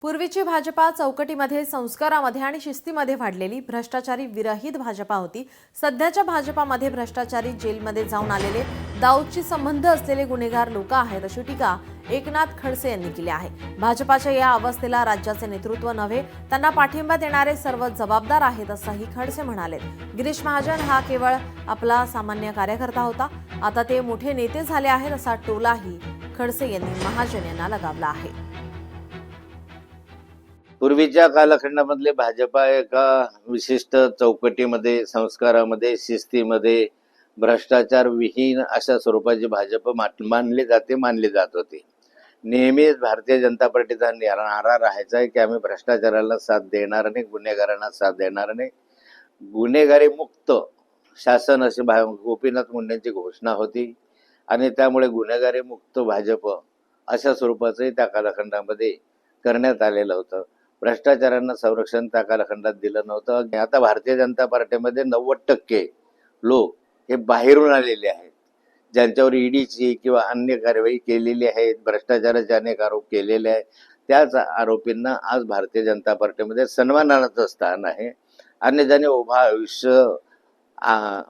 पूर्वीची भाजपा चौकटीमध्ये, संस्कारामध्ये आणि शिस्तीमध्ये वाढलेली भ्रष्टाचारी विरहित भाजपा होती. सध्याच्या भाजपामध्ये भ्रष्टाचारी, जेलमध्ये जाऊन आलेले, दाऊदशी संबंध असलेले गुन्हेगार लोक आहेत, अशी टीका एकनाथ खडसे यांनी केली आहे. भाजपाच्या या अवस्थेला राज्याचे नेतृत्व नव्हे, त्यांना पाठिंबा देणारे सर्व जबाबदार आहेत, असंही खडसे म्हणाले. गिरीश महाजन हा केवळ आपला सामान्य कार्यकर्ता होता, आता ते मोठे नेते झाले आहेत, असा टोलाही खडसे यांनी महाजन यांना लगावला आहे. पूर्वीच्या कालखंडामधले भाजपा एका विशिष्ट चौकटीमध्ये, संस्कारामध्ये, शिस्तीमध्ये, भ्रष्टाचार विहीन अशा स्वरूपाची भाजप मानली जात होती. नेहमीच भारतीय जनता पार्टीचा नारा राहायचा आहे की आम्ही भ्रष्टाचाराला साथ देणार नाही, गुन्हेगारांना साथ देणार नाही. गुन्हेगारी मुक्त शासन अशी गोपीनाथ मुंडेंची घोषणा होती आणि त्यामुळे गुन्हेगारी मुक्त भाजप अशा स्वरूपाचंही त्या कालखंडामध्ये करण्यात आलेलं होतं. भ्रष्टाचारांना संरक्षण त्या कालखंडात दिलं नव्हतं. आता भारतीय जनता पार्टीमध्ये 90% लोक हे बाहेरून आलेले आहेत, ज्यांच्यावर ईडीची किंवा अन्य कारवाई केलेली आहे, भ्रष्टाचाराचे अनेक आरोप केलेले आहेत. त्याच आरोपींना आज भारतीय जनता पार्टीमध्ये सन्मानाचं स्थान आहे. आणि ज्याने उभं आयुष्य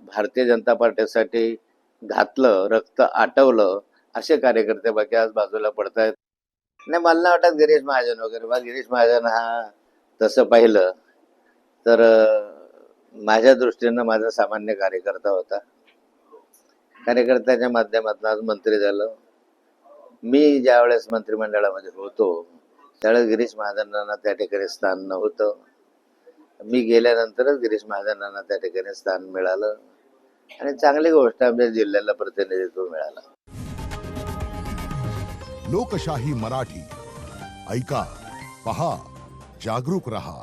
भारतीय जनता पार्टीसाठी घातलं, रक्त आटवलं, असे कार्यकर्ते बाकी आज बाजूला पडतायत. नाही, मला नाही वाटत गिरीश महाजन वगैरे. बा गिरीश महाजन हा तसं पाहिलं तर माझ्या दृष्टीनं माझा सामान्य कार्यकर्ता होता. कार्यकर्त्याच्या माध्यमातून आज मंत्री झालं. मी ज्यावेळेस मंत्रिमंडळामध्ये होतो त्यावेळेस गिरीश महाजनांना त्या ठिकाणी स्थान नव्हतं. मी गेल्यानंतरच गिरीश महाजनांना त्या ठिकाणी स्थान मिळालं आणि चांगली गोष्ट आमच्या जिल्ह्याला प्रतिनिधित्व मिळालं. लोकशाही मराठी ऐका, पहा, जागरूक रहा.